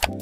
Hola,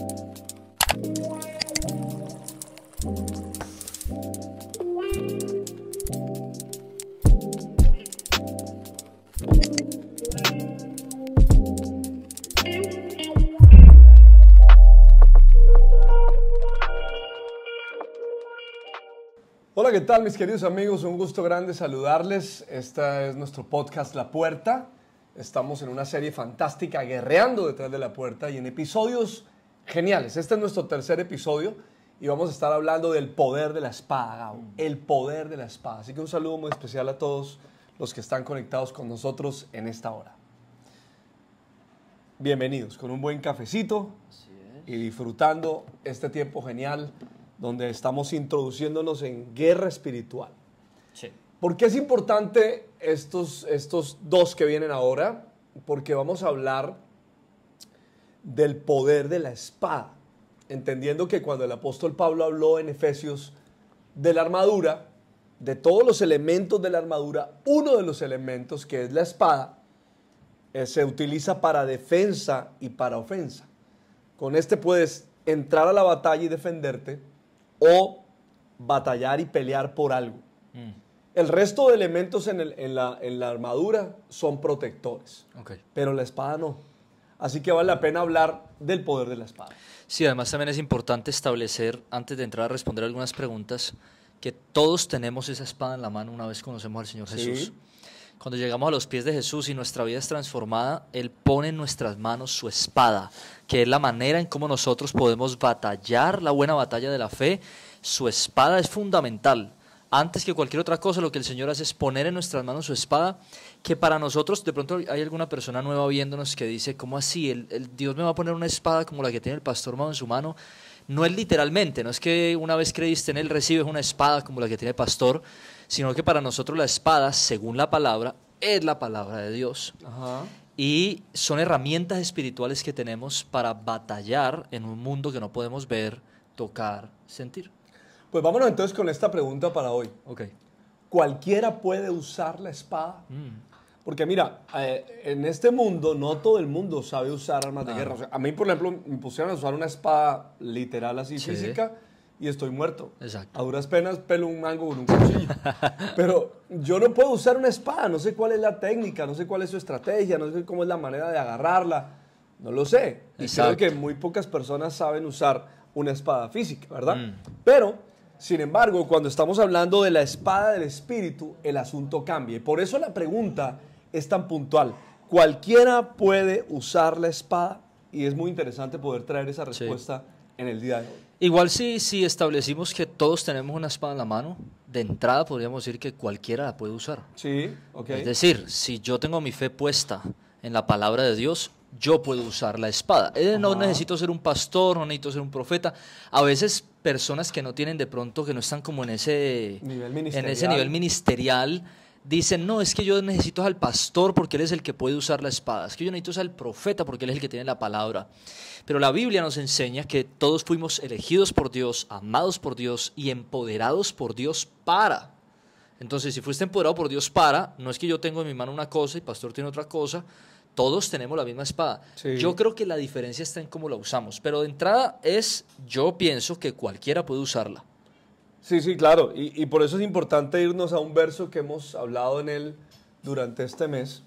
¿qué tal mis queridos amigos? Un gusto grande saludarles. Este es nuestro podcast La Puerta. Estamos en una serie fantástica, Guerreando detrás de la puerta, y en episodios geniales. Este es nuestro tercer episodio y vamos a estar hablando del poder de la espada, Gabo. El poder de la espada. Así que un saludo muy especial a todos los que están conectados con nosotros en esta hora. Bienvenidos con un buen cafecito y disfrutando este tiempo genial donde estamos introduciéndonos en guerra espiritual. Sí. ¿Por qué es importante estos dos que vienen ahora? Porque vamos a hablar del poder de la espada, entendiendo que cuando el apóstol Pablo habló en Efesios de la armadura, de todos los elementos de la armadura, uno de los elementos, que es la espada, se utiliza para defensa y para ofensa. Con este puedes entrar a la batalla y defenderte, o batallar y pelear por algo. El resto de elementos en la armadura son protectores, pero la espada no. Así que vale la pena hablar del poder de la espada. Sí, además también es importante establecer, antes de entrar a responder algunas preguntas, que todos tenemos esa espada en la mano una vez conocemos al Señor Jesús. Sí. Cuando llegamos a los pies de Jesús y nuestra vida es transformada, Él pone en nuestras manos su espada, que es la manera en cómo nosotros podemos batallar la buena batalla de la fe. Su espada es fundamental. Antes que cualquier otra cosa, lo que el Señor hace es poner en nuestras manos su espada, que para nosotros, de pronto hay alguna persona nueva viéndonos que dice, ¿cómo así? ¿El Dios me va a poner una espada como la que tiene el pastor Mao en su mano? No es literalmente, no es que una vez creíste en Él recibes una espada como la que tiene el pastor, sino que para nosotros la espada, según la palabra, es la palabra de Dios. Ajá. Y son herramientas espirituales que tenemos para batallar en un mundo que no podemos ver, tocar, sentir. Pues vámonos entonces con esta pregunta para hoy. Okay. ¿Cualquiera puede usar la espada? Porque mira, en este mundo no todo el mundo sabe usar armas de guerra. O sea, a mí, por ejemplo, me pusieron a usar una espada literal así, Sí. física, y estoy muerto. Exacto. A duras penas pelo un mango con un cuchillo. Pero yo no puedo usar una espada, no sé cuál es la técnica, no sé cuál es su estrategia, no sé cómo es la manera de agarrarla, no lo sé. Y Exacto. creo que muy pocas personas saben usar una espada física, ¿verdad? Pero, sin embargo, cuando estamos hablando de la espada del Espíritu, el asunto cambia. Y por eso la pregunta es tan puntual. ¿Cualquiera puede usar la espada? Y es muy interesante poder traer esa respuesta en el día de hoy. Igual si establecimos que todos tenemos una espada en la mano, de entrada podríamos decir que cualquiera la puede usar. Sí, ok. Es decir, si yo tengo mi fe puesta en la palabra de Dios, yo puedo usar la espada. No necesito ser un pastor, no necesito ser un profeta. A veces personas que no tienen de pronto, que no están como en ese nivel ministerial, dicen, no, es que yo necesito al pastor porque él es el que puede usar la espada. Es que yo necesito al profeta porque él es el que tiene la palabra. Pero la Biblia nos enseña que todos fuimos elegidos por Dios, amados por Dios y empoderados por Dios para. Entonces, si fuiste empoderado por Dios para, no es que yo tengo en mi mano una cosa y el pastor tiene otra cosa, todos tenemos la misma espada. Sí. Yo creo que la diferencia está en cómo la usamos. Pero de entrada yo pienso que cualquiera puede usarla. Sí, claro. Y por eso es importante irnos a un verso que hemos hablado en él durante este mes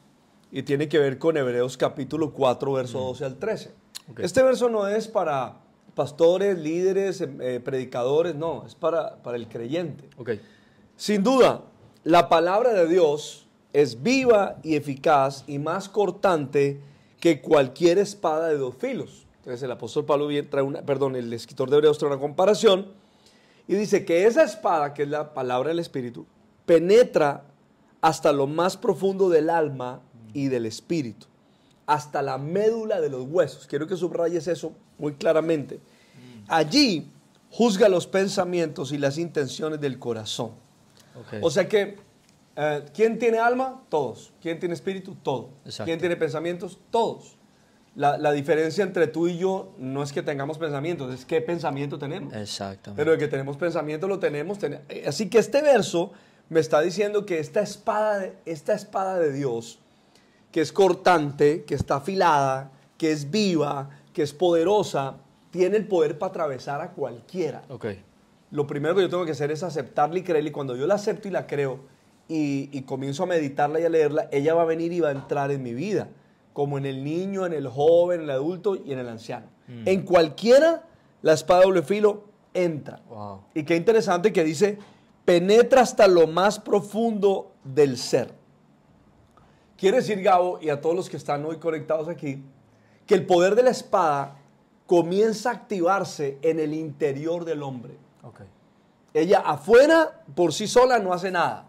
y tiene que ver con Hebreos capítulo 4, verso 12 al 13. Okay. Este verso no es para pastores, líderes, predicadores, no, es para el creyente. Okay. Sin duda, la palabra de Dios es viva y eficaz y más cortante que cualquier espada de dos filos. Entonces el apóstol Pablo el escritor de Hebreos trae una comparación y dice que esa espada, que es la palabra del Espíritu, penetra hasta lo más profundo del alma y del espíritu, hasta la médula de los huesos. Quiero que subrayes eso muy claramente. Allí juzga los pensamientos y las intenciones del corazón. Okay. O sea que, ¿quién tiene alma? Todos. ¿Quién tiene espíritu? Todo. Exacto. ¿Quién tiene pensamientos? Todos. La diferencia entre tú y yo no es que tengamos pensamientos, es qué pensamiento tenemos. Exactamente. Pero de que tenemos pensamiento lo tenemos. Así que este verso me está diciendo que esta espada de Dios, que es cortante, que está afilada, que es viva, que es poderosa, tiene el poder para atravesar a cualquiera. Ok. Lo primero que yo tengo que hacer es aceptarla y creerla. Y cuando yo la acepto y la creo y comienzo a meditarla y a leerla, ella va a venir y va a entrar en mi vida. Como en el niño, en el joven, en el adulto y en el anciano. En cualquiera, la espada de doble filo entra. Wow. Y qué interesante que dice, penetra hasta lo más profundo del ser. Quiere decir, Gabo, y a todos los que están hoy conectados aquí, que el poder de la espada comienza a activarse en el interior del hombre. Ok. Ella afuera, por sí sola, no hace nada.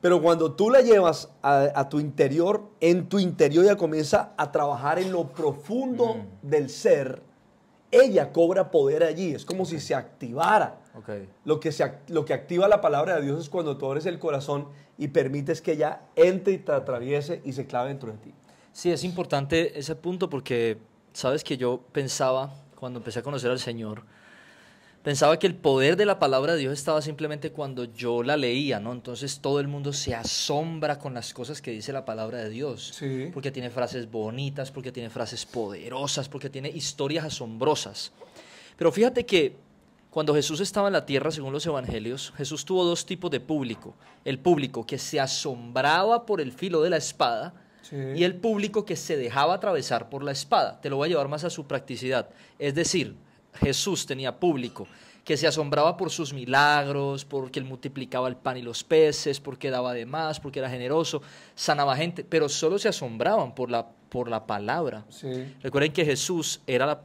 Pero cuando tú la llevas a tu interior, en tu interior ella comienza a trabajar en lo profundo del ser. Ella cobra poder allí. Es como si se activara. Okay. Lo que activa la palabra de Dios es cuando tú abres el corazón y permites que ella entre y te atraviese y se clave dentro de ti. Sí, es importante ese punto porque, sabes que yo pensaba, cuando empecé a conocer al Señor, pensaba que el poder de la palabra de Dios estaba simplemente cuando yo la leía, ¿no? Entonces todo el mundo se asombra con las cosas que dice la palabra de Dios. Sí. Porque tiene frases bonitas, porque tiene frases poderosas, porque tiene historias asombrosas. Pero fíjate que cuando Jesús estaba en la tierra, según los evangelios, Jesús tuvo dos tipos de público. El público que se asombraba por el filo de la espada, Sí. y el público que se dejaba atravesar por la espada. Te lo voy a llevar más a su practicidad. Es decir, Jesús tenía público que se asombraba por sus milagros, porque él multiplicaba el pan y los peces, porque daba de más, porque era generoso, sanaba gente, pero solo se asombraban por la palabra. Sí. Recuerden que Jesús era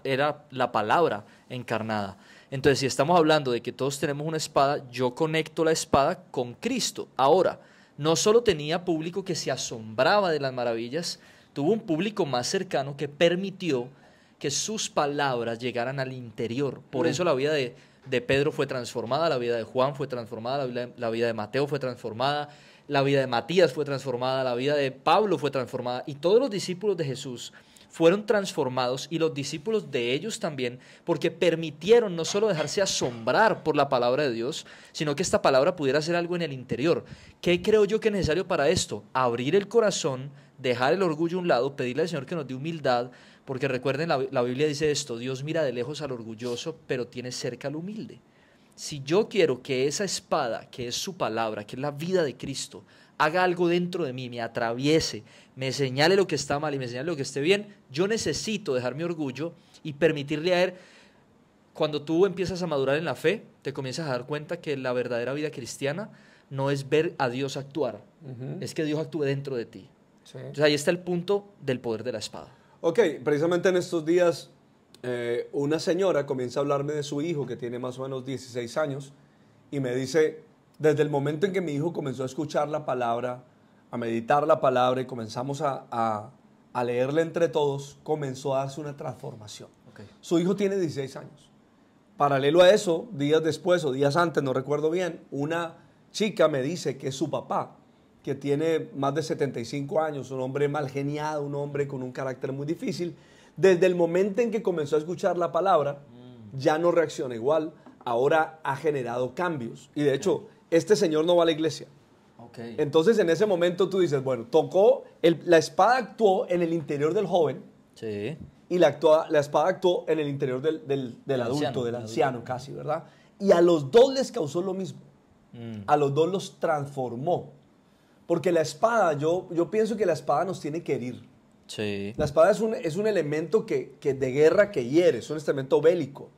la palabra encarnada. Entonces, si estamos hablando de que todos tenemos una espada, yo conecto la espada con Cristo. Ahora, no solo tenía público que se asombraba de las maravillas, tuvo un público más cercano que permitió que sus palabras llegaran al interior. Por eso la vida de Pedro fue transformada, la vida de Juan fue transformada, la vida de Mateo fue transformada, la vida de Matías fue transformada, la vida de Pablo fue transformada, y todos los discípulos de Jesús fueron transformados, y los discípulos de ellos también, porque permitieron no solo dejarse asombrar por la palabra de Dios, sino que esta palabra pudiera hacer algo en el interior. ¿Qué creo yo que es necesario para esto? Abrir el corazón, dejar el orgullo a un lado, pedirle al Señor que nos dé humildad, porque recuerden, la Biblia dice esto: Dios mira de lejos al orgulloso, pero tiene cerca al humilde. Si yo quiero que esa espada, que es su palabra, que es la vida de Cristo, haga algo dentro de mí, me atraviese, me señale lo que está mal y me señale lo que esté bien, yo necesito dejar mi orgullo y permitirle a él. Cuando tú empiezas a madurar en la fe, te comienzas a dar cuenta que la verdadera vida cristiana no es ver a Dios actuar, es que Dios actúe dentro de ti. Sí. Entonces ahí está el punto del poder de la espada. Ok, precisamente en estos días una señora comienza a hablarme de su hijo que tiene más o menos 16 años y me dice, desde el momento en que mi hijo comenzó a escuchar la palabra, a meditar la palabra y comenzamos a leerla entre todos, comenzó a darse una transformación. Okay. Su hijo tiene 16 años. Paralelo a eso, días después o días antes, no recuerdo bien, una chica me dice que es su papá, que tiene más de 75 años, un hombre mal geniado, un hombre con un carácter muy difícil. Desde el momento en que comenzó a escuchar la palabra, ya no reacciona igual, ahora ha generado cambios. Y de hecho, este señor no va a la iglesia. Okay. Entonces, en ese momento tú dices, bueno, la espada actuó en el interior del joven, Sí. y la espada actuó en el interior del adulto, del anciano casi, ¿verdad? Y a los dos les causó lo mismo. A los dos los transformó. Porque la espada, yo pienso que la espada nos tiene que herir. Sí. La espada es un elemento que de guerra que hiere, es un elemento bélico.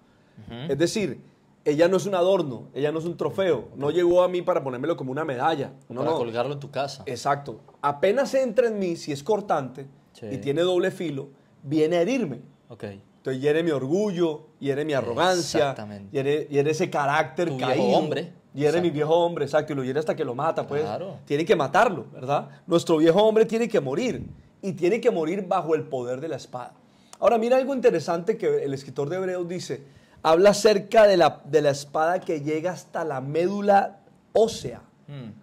Es decir, ella no es un adorno, ella no es un trofeo. No llegó a mí para ponérmelo como una medalla. No, Para no. colgarlo en tu casa. Exacto. Apenas entra en mí, si es cortante y tiene doble filo, viene a herirme. Okay. Entonces hiere mi orgullo, hiere mi arrogancia, Exactamente. hiere ese carácter Tu caído. viejo hombre. Hiere Exacto. mi viejo hombre, exacto, y lo hiere hasta que lo mata, pues. Claro. Tiene que matarlo, ¿verdad? Nuestro viejo hombre tiene que morir, y tiene que morir bajo el poder de la espada. Ahora, mira algo interesante que el escritor de Hebreos dice. Habla acerca de la espada que llega hasta la médula ósea,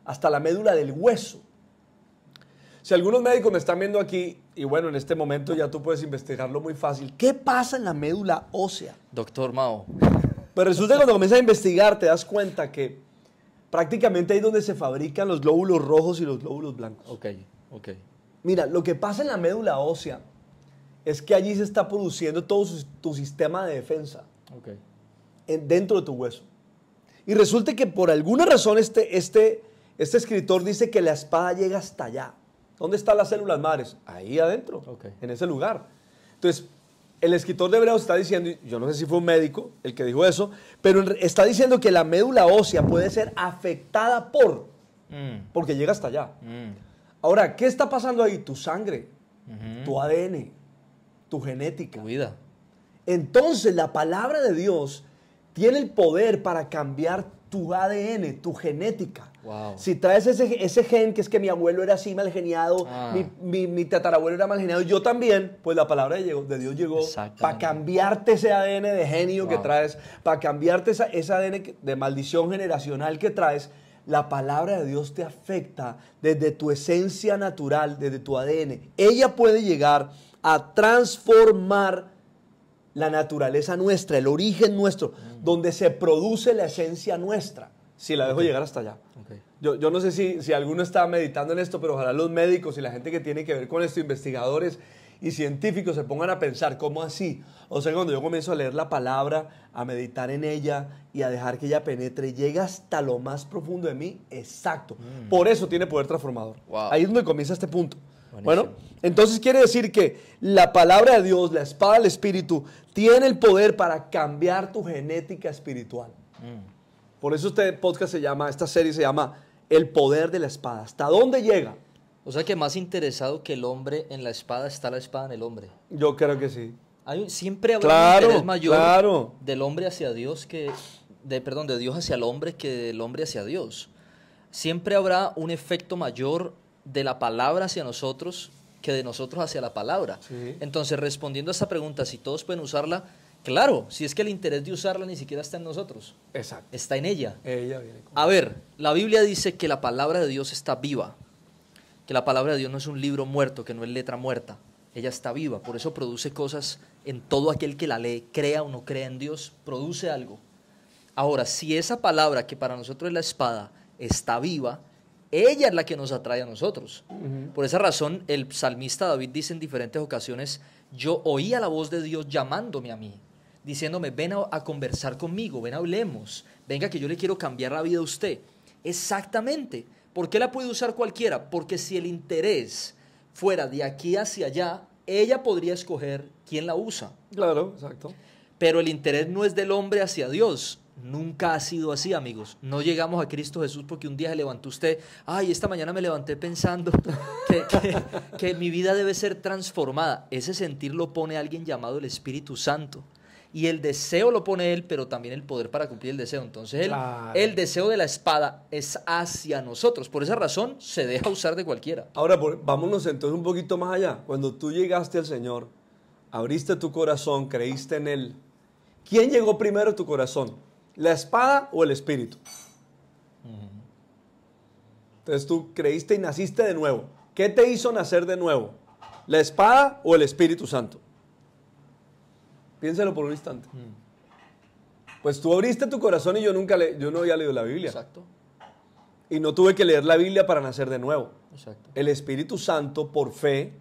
hasta la médula del hueso. Si algunos médicos me están viendo aquí, y bueno, en este momento ya tú puedes investigarlo muy fácil, ¿qué pasa en la médula ósea? Doctor Mao. Pero resulta que cuando comienzas a investigar te das cuenta que prácticamente ahí es donde se fabrican los glóbulos rojos y los glóbulos blancos. Ok. Mira, lo que pasa en la médula ósea es que allí se está produciendo todo tu sistema de defensa Ok. dentro de tu hueso. Y resulta que por alguna razón este escritor dice que la espada llega hasta allá. ¿Dónde están las células madres? Ahí adentro, Ok. en ese lugar. Entonces, el escritor de Hebreos está diciendo, yo no sé si fue un médico el que dijo eso, pero está diciendo que la médula ósea puede ser afectada porque llega hasta allá. Ahora, ¿qué está pasando ahí? Tu sangre, tu ADN, tu genética. Tu vida. Entonces, la palabra de Dios tiene el poder para cambiar tu ADN, tu genética. Wow. Si traes ese gen, que es que mi abuelo era así mal geniado, Ah. mi tatarabuelo era mal geniado, yo también, pues la palabra de Dios llegó Exactamente. para cambiarte ese ADN de genio que Wow. traes, para cambiarte ese ADN de maldición generacional que traes. La palabra de Dios te afecta desde tu esencia natural, desde tu ADN. Ella puede llegar a transformar la naturaleza nuestra, el origen nuestro, donde se produce la esencia nuestra, si la dejo llegar hasta allá. Okay. Yo no sé si alguno está meditando en esto, pero ojalá los médicos y la gente que tiene que ver con esto, investigadores y científicos, se pongan a pensar, ¿cómo así? O sea, cuando yo comienzo a leer la palabra, a meditar en ella y a dejar que ella penetre, llega hasta lo más profundo de mí, exacto. Por eso tiene poder transformador. Wow. Ahí es donde comienza este punto. Buenísimo. Bueno, entonces quiere decir que la palabra de Dios, la espada del Espíritu, tiene el poder para cambiar tu genética espiritual. Por eso esta serie se llama El poder de la espada. ¿Hasta dónde llega? O sea que más interesado que el hombre en la espada está la espada en el hombre. Yo creo que sí. Siempre habrá Claro, un interés mayor claro. del hombre hacia Dios de Dios hacia el hombre que del hombre hacia Dios. Siempre habrá un efecto mayor de la palabra hacia nosotros que de nosotros hacia la palabra. Sí. Entonces, respondiendo a esta pregunta, si todos pueden usarla, claro, si es que el interés de usarla ni siquiera está en nosotros, Exacto. está en ella. Ella viene con... A ver, la Biblia dice que la palabra de Dios está viva, que la palabra de Dios no es un libro muerto, que no es letra muerta. Ella está viva, por eso produce cosas en todo aquel que la lee, crea o no crea en Dios, produce algo. Ahora, si esa palabra que para nosotros es la espada está viva, ella es la que nos atrae a nosotros. Por esa razón, el salmista David dice en diferentes ocasiones, yo oía la voz de Dios llamándome a mí, diciéndome, ven a conversar conmigo, ven, hablemos, venga que yo le quiero cambiar la vida a usted. Exactamente. ¿Por qué la puede usar cualquiera? Porque si el interés fuera de aquí hacia allá, ella podría escoger quién la usa. Claro, exacto. Pero el interés no es del hombre hacia Dios. Nunca ha sido así, amigos. No llegamos a Cristo Jesús porque un día se levantó usted, ay, esta mañana me levanté pensando que mi vida debe ser transformada. Ese sentir lo pone alguien llamado el Espíritu Santo. Y el deseo lo pone Él, pero también el poder para cumplir el deseo. Entonces, Claro. el deseo de la espada es hacia nosotros. Por esa razón, se deja usar de cualquiera. Ahora, vámonos entonces un poquito más allá. Cuando tú llegaste al Señor, abriste tu corazón, creíste en Él, ¿quién llegó primero a tu corazón? ¿La espada o el Espíritu? Entonces tú creíste y naciste de nuevo. ¿Qué te hizo nacer de nuevo? ¿La espada o el Espíritu Santo? Piénsalo por un instante. Pues tú abriste tu corazón y yo no había leído la Biblia. Exacto. Y no tuve que leer la Biblia para nacer de nuevo. Exacto. El Espíritu Santo, por fe,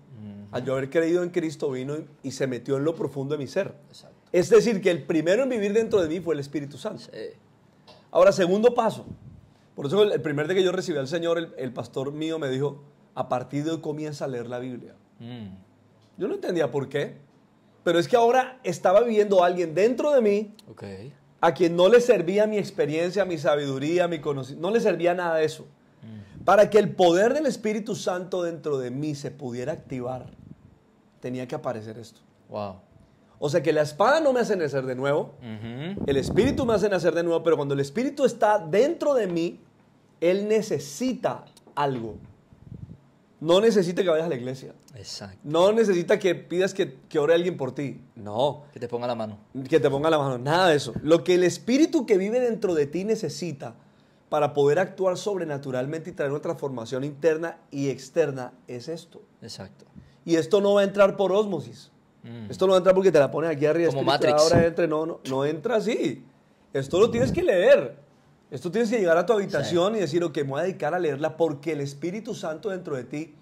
al yo haber creído en Cristo, vino y se metió en lo profundo de mi ser. Exacto. Es decir, que el primero en vivir dentro de mí fue el Espíritu Santo. Sí. Ahora, segundo paso. Por eso el primer día que yo recibí al Señor, el pastor mío me dijo, a partir de hoy comienza a leer la Biblia. Yo no entendía por qué, pero es que ahora estaba viviendo alguien dentro de mí Ok. a quien no le servía mi experiencia, mi sabiduría, mi conocimiento, no le servía nada de eso. Para que el poder del Espíritu Santo dentro de mí se pudiera activar, tenía que aparecer esto. Wow. O sea que la espada no me hace nacer de nuevo, el Espíritu me hace nacer de nuevo, pero cuando el Espíritu está dentro de mí, Él necesita algo. No necesita que vayas a la iglesia. Exacto. No necesita que pidas que ore alguien por ti. No. Que te ponga la mano. Que te ponga la mano. Nada de eso. Lo que el Espíritu que vive dentro de ti necesita para poder actuar sobrenaturalmente y traer una transformación interna y externa es esto. Exacto. Y esto no va a entrar por ósmosis. Esto no va a entrar porque te la pones aquí arriba. Como Espíritu, Matrix. Ahora entre. No entra así. Esto lo tienes que leer. Esto tienes que llegar a tu habitación y decir, ok, me voy a dedicar a leerla porque el Espíritu Santo dentro de ti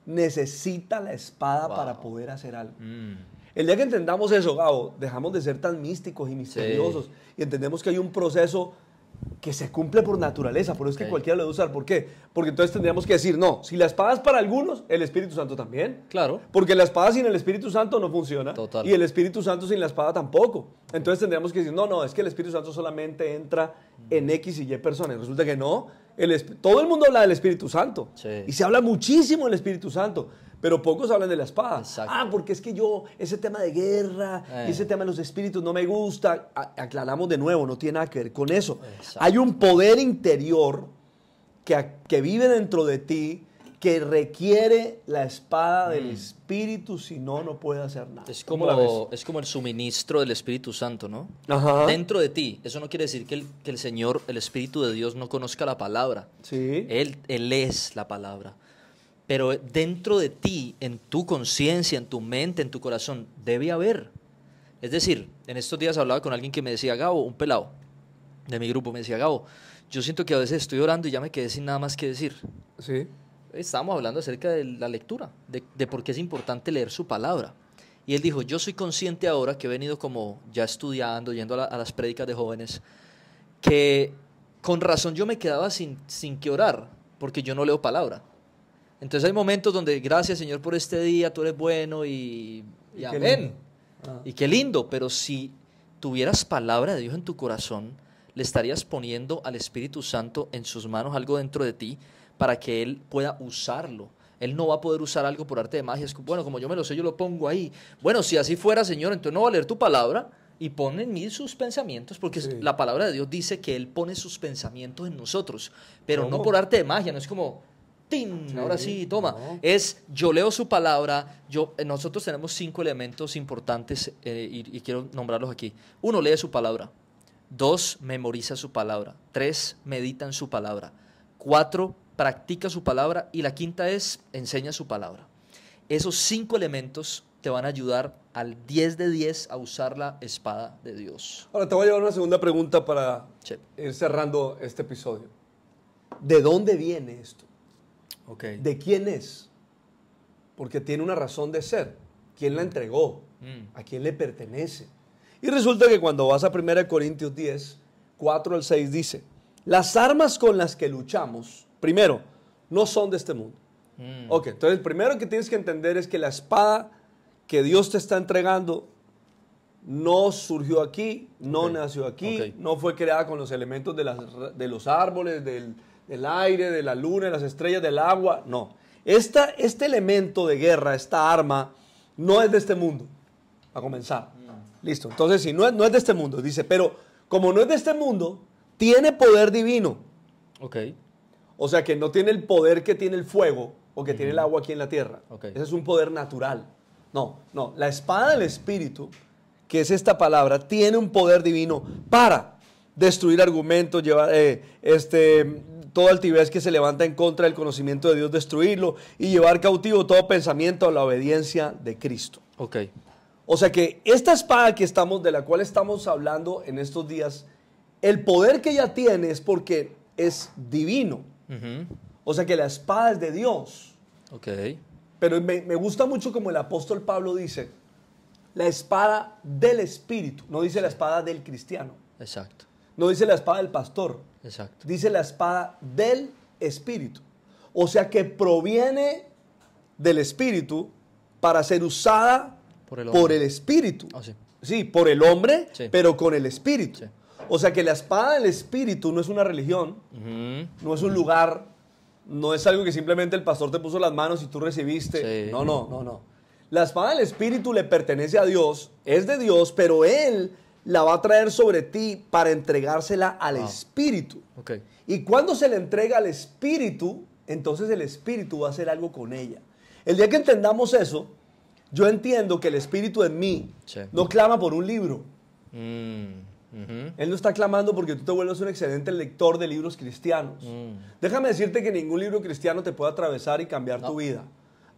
necesita la espada Wow. para poder hacer algo. Mm. El día que entendamos eso, Gabo, dejamos de ser tan místicos y misteriosos y entendemos que hay un proceso que se cumple por naturaleza, por eso es que Ok. cualquiera lo debe usar. ¿Por qué? Porque entonces tendríamos que decir, no, si la espada es para algunos, el Espíritu Santo también. Claro. Porque la espada sin el Espíritu Santo no funciona. Total. Y el Espíritu Santo sin la espada tampoco. Entonces tendríamos que decir, no, es que el Espíritu Santo solamente entra en X y Y personas. Resulta que no. Todo el mundo habla del Espíritu Santo. Sí. Y se habla muchísimo del Espíritu Santo. Pero pocos hablan de la espada. Exacto. Porque es que ese tema de guerra, y ese tema de los espíritus no me gusta. Aclaramos de nuevo, no tiene nada que ver con eso. Exacto. Hay un poder interior que vive dentro de ti que requiere la espada del Espíritu, si no, no puede hacer nada. Es ¿Cómo la ves? como el suministro del Espíritu Santo, ¿no? Ajá. Dentro de ti. Eso no quiere decir que el Señor, el Espíritu de Dios, no conozca la palabra. Sí. Él es la palabra. Pero dentro de ti, en tu conciencia, en tu mente, en tu corazón, debe haber. Es decir, en estos días hablaba con alguien que me decía, Gabo, un pelado de mi grupo, me decía, Gabo, yo siento que a veces estoy orando y ya me quedé sin nada más que decir. Sí. Estábamos hablando acerca de la lectura, de por qué es importante leer su palabra. Y él dijo, yo soy consciente ahora que he venido como ya estudiando, yendo a las prédicas de jóvenes, que con razón yo me quedaba sin que orar, porque yo no leo palabra. Entonces hay momentos donde, gracias Señor por este día, tú eres bueno y qué amén. lindo. Ah. Y qué lindo, pero si tuvieras palabra de Dios en tu corazón, le estarías poniendo al Espíritu Santo en sus manos algo dentro de ti para que Él pueda usarlo. Él no va a poder usar algo por arte de magia. Bueno, como yo me lo sé, yo lo pongo ahí. Bueno, si así fuera, Señor, entonces no va a leer tu palabra y pone en mí sus pensamientos, porque Sí. la palabra de Dios dice que Él pone sus pensamientos en nosotros, pero ¿Cómo? no por arte de magia, no es como, ¡tin! Sí, Ahora sí, toma. no. Es, yo leo su palabra, nosotros tenemos 5 elementos importantes y quiero nombrarlos aquí. 1, lee su palabra. 2, memoriza su palabra. 3, medita en su palabra. 4, practica su palabra. Y la quinta es, enseña su palabra. Esos 5 elementos te van a ayudar al 10 de 10 a usar la espada de Dios. Ahora te voy a llevar una segunda pregunta para Sí. ir cerrando este episodio. ¿De dónde viene esto? Ok. ¿De quién es? Porque tiene una razón de ser. ¿Quién la entregó? ¿A quién le pertenece? Y resulta que cuando vas a 1 Corintios 10, 4 al 6 dice, las armas con las que luchamos, primero, no son de este mundo. Ok, entonces el primero que tienes que entender es que la espada que Dios te está entregando no surgió aquí, no Ok, nació aquí, ok. no fue creada con los elementos de los árboles, del aire, de la luna, de las estrellas, del agua, no. Este elemento de guerra, esta arma, no es de este mundo, a comenzar. Listo, entonces si no es de este mundo, dice, pero como no es de este mundo, tiene poder divino. Ok. O sea que no tiene el poder que tiene el fuego o que tiene el agua aquí en la tierra. Ok. Ese es un poder natural. No. La espada del Espíritu, que es esta palabra, tiene un poder divino para destruir argumentos, llevar toda altivez que se levanta en contra del conocimiento de Dios, destruirlo y llevar cautivo todo pensamiento a la obediencia de Cristo. Ok. O sea que esta espada de la cual estamos hablando en estos días, el poder que ella tiene es porque es divino. Ujú. O sea que la espada es de Dios. Ok. Pero me gusta mucho como el apóstol Pablo dice, la espada del Espíritu. No dice la espada del cristiano. Exacto. No dice la espada del pastor. Exacto. Dice la espada del Espíritu. O sea que proviene del Espíritu para ser usada Por el hombre. por el Espíritu. Oh, sí. Sí, por el hombre, Sí. pero con el Espíritu. Sí. O sea que la espada del Espíritu no es una religión, Ujú. no es un lugar, no es algo que simplemente el pastor te puso las manos y tú recibiste. Sí. No. La espada del Espíritu le pertenece a Dios, es de Dios, pero Él la va a traer sobre ti para entregársela al Espíritu. Ok. Y cuando se le entrega al Espíritu, entonces el Espíritu va a hacer algo con ella. El día que entendamos eso, yo entiendo que el Espíritu en mí Sí. no clama por un libro. Ujú. Él no está clamando porque tú te vuelvas un excelente lector de libros cristianos. Déjame decirte que ningún libro cristiano te puede atravesar y cambiar tu vida.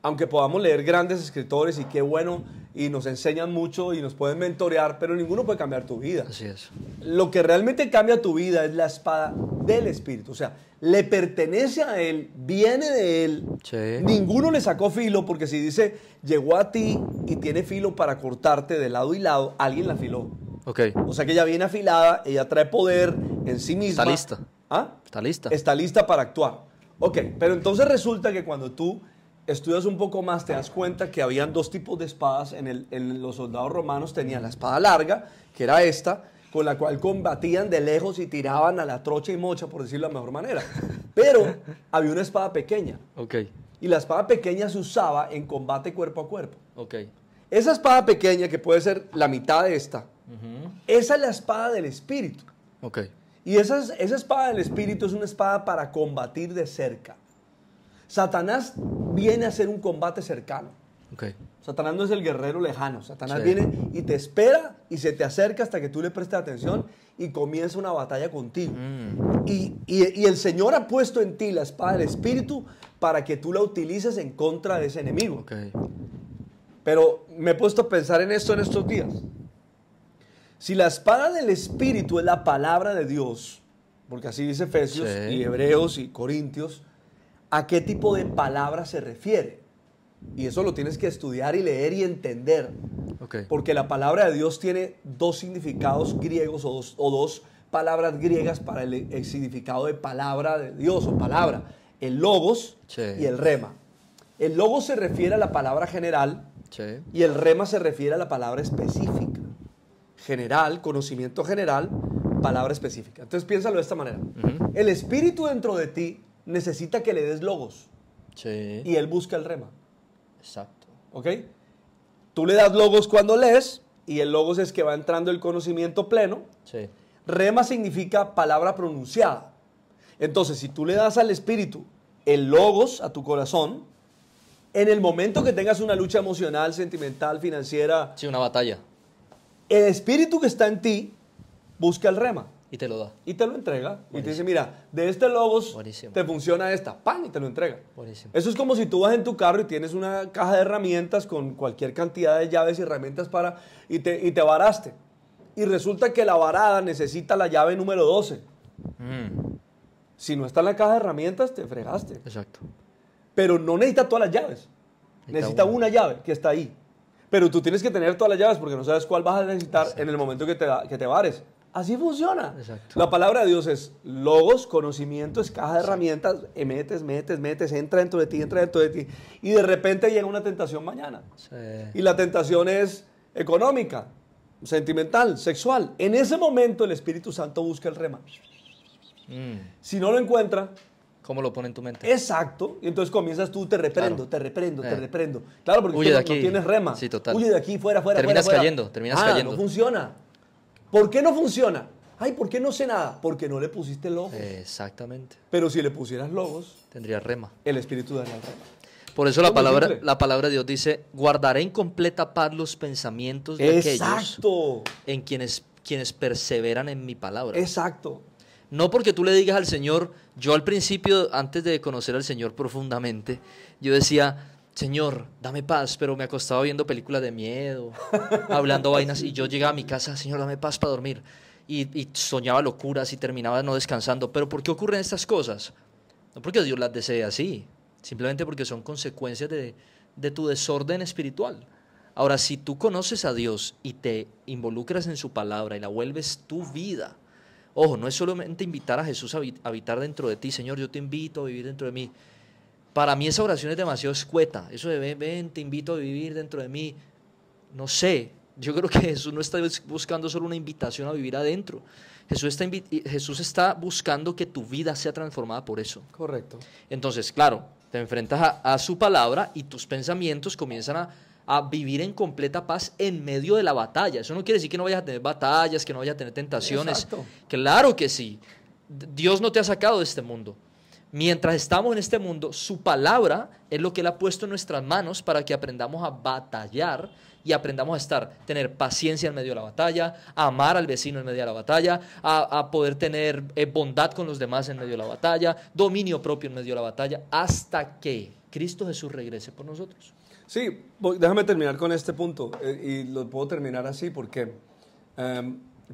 Aunque podamos leer grandes escritores y qué bueno, y nos enseñan mucho y nos pueden mentorear, pero ninguno puede cambiar tu vida. Así es. Lo que realmente cambia tu vida es la espada del Espíritu. O sea, le pertenece a Él, viene de Él. Sí. Ninguno le sacó filo, porque si dice, llegó a ti y tiene filo para cortarte de lado y lado, alguien la afiló. Ok. O sea que ella viene afilada, ella trae poder en sí misma. Está lista. ¿Ah? Está lista. Está lista para actuar. Ok, pero entonces resulta que cuando tú estudias un poco más, te das cuenta que habían dos tipos de espadas. En los soldados romanos tenían la espada larga, que era esta, con la cual combatían de lejos y tiraban a la trocha y mocha, por decirlo de la mejor manera. Pero había una espada pequeña. Ok. Y la espada pequeña se usaba en combate cuerpo a cuerpo. Ok. Esa espada pequeña, que puede ser la mitad de esta, esa es la espada del Espíritu. Ok. Y esa espada del Espíritu es una espada para combatir de cerca. Satanás viene a hacer un combate cercano. Ok. Satanás no es el guerrero lejano. Satanás Sí. viene y te espera y se te acerca hasta que tú le prestes atención y comienza una batalla contigo. Y el Señor ha puesto en ti la espada del Espíritu para que tú la utilices en contra de ese enemigo. Ok. Pero me he puesto a pensar en esto en estos días. Si la espada del Espíritu es la palabra de Dios, porque así dice Efesios Sí. y Hebreos y Corintios, ¿a qué tipo de palabra se refiere? Y eso lo tienes que estudiar y leer y entender. Ok. Porque la palabra de Dios tiene dos significados griegos o dos palabras griegas para el significado de palabra de Dios o palabra. El logos Sí. y el rema. El logos se refiere a la palabra general Sí. y el rema se refiere a la palabra específica. General, conocimiento general, palabra específica. Entonces piénsalo de esta manera. El Espíritu dentro de ti necesita que le des logos Sí. y Él busca el rema. Exacto. ¿Ok? Tú le das logos cuando lees y el logos es que va entrando el conocimiento pleno. Sí. Rema significa palabra pronunciada. Entonces, si tú le das al Espíritu el logos a tu corazón, en el momento que tengas una lucha emocional, sentimental, financiera, Sí, una batalla. el Espíritu que está en ti busca el rema Y te lo da. y te lo entrega. Y te Buenísimo. dice, mira, de este logos Buenísimo. te funciona esta, pan, y te lo entrega. Buenísimo. Eso es como si tú vas en tu carro y tienes una caja de herramientas con cualquier cantidad de llaves y herramientas y te varaste. Y resulta que la varada necesita la llave número 12. Si no está en la caja de herramientas, te fregaste. Exacto. Pero no necesita todas las llaves. Necesita una. una llave que está ahí. Pero tú tienes que tener todas las llaves porque no sabes cuál vas a necesitar en el momento que te vares. Así funciona. Exacto. La palabra de Dios es logos, conocimiento, es caja de herramientas, metes, entra dentro de ti. Y de repente llega una tentación mañana. Sí. Y la tentación es económica, sentimental, sexual. En ese momento el Espíritu Santo busca el rema. Si no lo encuentra, ¿Cómo lo pone en tu mente? exacto, y entonces comienzas tú, te reprendo. Claro, porque Huye tú de no aquí. tienes rema. Sí, total. Huye de aquí, fuera. Terminas fuera. cayendo. No funciona. ¿Por qué no funciona? Ay, ¿por qué no sé nada? Porque no le pusiste logos. Exactamente. Pero si le pusieras logos, Tendría rema. el Espíritu daría el rema. Por eso Muy simple. la palabra de Dios dice, guardaré en completa paz los pensamientos de aquellos Exacto. en quienes perseveran en mi palabra. Exacto. No porque tú le digas al Señor, yo al principio, antes de conocer al Señor profundamente, yo decía, Señor, dame paz, pero me acostaba viendo películas de miedo, hablando vainas, y yo llegaba a mi casa, Señor, dame paz para dormir, y soñaba locuras y terminaba no descansando. ¿Pero por qué ocurren estas cosas? No porque Dios las desee así, simplemente porque son consecuencias de tu desorden espiritual. Ahora, si tú conoces a Dios y te involucras en su palabra y la vuelves tu vida, ojo, no es solamente invitar a Jesús a habitar dentro de ti, Señor, yo te invito a vivir dentro de mí. Para mí esa oración es demasiado escueta, eso de ven, te invito a vivir dentro de mí, no sé, yo creo que Jesús no está buscando solo una invitación a vivir adentro, Jesús está buscando que tu vida sea transformada por eso. Correcto. Entonces, claro, te enfrentas a su palabra y tus pensamientos comienzan a vivir en completa paz en medio de la batalla. Eso no quiere decir que no vayas a tener batallas, que no vayas a tener tentaciones. Exacto. Claro que sí. Dios no te ha sacado de este mundo. Mientras estamos en este mundo, su palabra es lo que Él ha puesto en nuestras manos para que aprendamos a batallar y aprendamos a tener paciencia en medio de la batalla, a amar al vecino en medio de la batalla, a poder tener bondad con los demás en medio de la batalla, dominio propio en medio de la batalla, hasta que Cristo Jesús regrese por nosotros. Sí, déjame terminar con este punto y lo puedo terminar así porque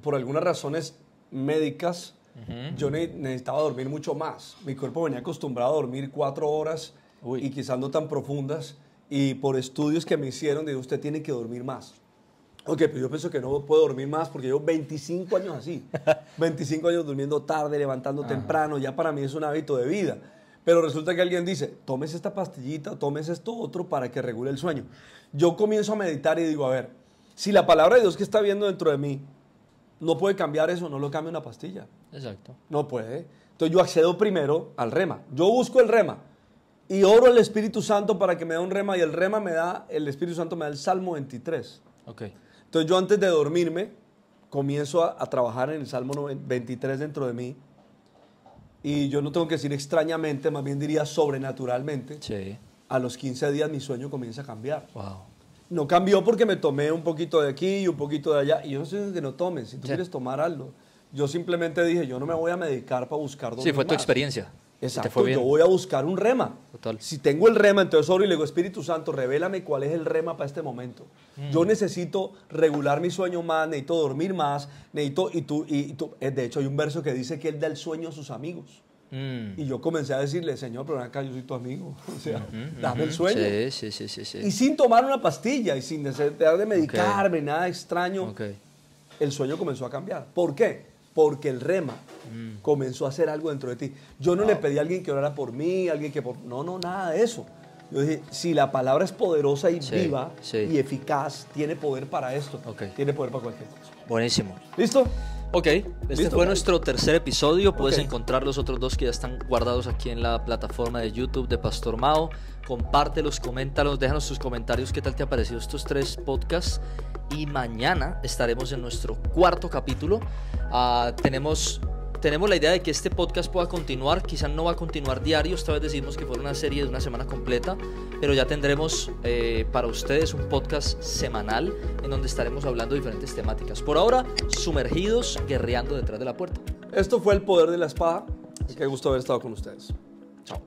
por algunas razones médicas yo necesitaba dormir mucho más. Mi cuerpo venía acostumbrado a dormir 4 horas y quizás no tan profundas. Y por estudios que me hicieron, digo, usted tiene que dormir más. Ok, pero yo pienso que no puedo dormir más porque llevo 25 años así. 25 años durmiendo tarde, levantando temprano. Ya para mí es un hábito de vida. Pero resulta que alguien dice, tómese esta pastillita, tómese esto otro para que regule el sueño. Yo comienzo a meditar y digo, a ver, si la palabra de Dios que está viendo dentro de mí no puede cambiar eso, no lo cambia una pastilla. Exacto. No puede. Entonces yo accedo primero al rema. Yo busco el rema y oro al Espíritu Santo para que me dé un rema y el rema el Espíritu Santo me da el Salmo 23. Ok. Entonces yo antes de dormirme comienzo a trabajar en el Salmo 23 dentro de mí y yo no tengo que decir extrañamente, más bien diría sobrenaturalmente. Sí. A los 15 días mi sueño comienza a cambiar. Wow. No cambió porque me tomé un poquito de aquí y un poquito de allá. Y yo no estoy diciendo que no tomes, si tú quieres tomar algo. Yo simplemente dije, yo no me voy a medicar para buscar dormir. Sí, fue tu más. experiencia. Exacto, Te fue bien. yo voy a buscar un rema. Total. Si tengo el rema, entonces oro y le digo, Espíritu Santo, revélame cuál es el rema para este momento. Yo necesito regular mi sueño más, necesito dormir más, necesito, y tú, de hecho hay un verso que dice que él da el sueño a sus amigos. Y yo comencé a decirle, Señor, pero acá yo soy tu amigo, o sea, dame el sueño. Sí. Y sin tomar una pastilla y sin necesidad de medicarme, nada extraño, el sueño comenzó a cambiar. ¿Por qué? Porque el rema comenzó a hacer algo dentro de ti. Yo no le pedí a alguien que orara por mí, alguien que No, nada de eso. Yo dije, si la palabra es poderosa y viva y eficaz, tiene poder para esto, tiene poder para cualquier cosa. Buenísimo. ¿Listo? Ok, este fue nuestro tercer episodio. Puedes encontrar los otros 2 que ya están guardados aquí en la plataforma de YouTube de Pastor Mao. Compártelos, coméntalos, déjanos tus comentarios qué tal te ha parecido estos 3 podcasts. Y mañana estaremos en nuestro 4º capítulo. Tenemos la idea de que este podcast pueda continuar. Quizás no va a continuar diario, esta vez decidimos que fuera una serie de una semana completa, pero ya tendremos para ustedes un podcast semanal en donde estaremos hablando de diferentes temáticas. Por ahora, sumergidos, guerreando detrás de la puerta. Esto fue El Poder de la Espada. Qué gusto haber estado con ustedes. Chao.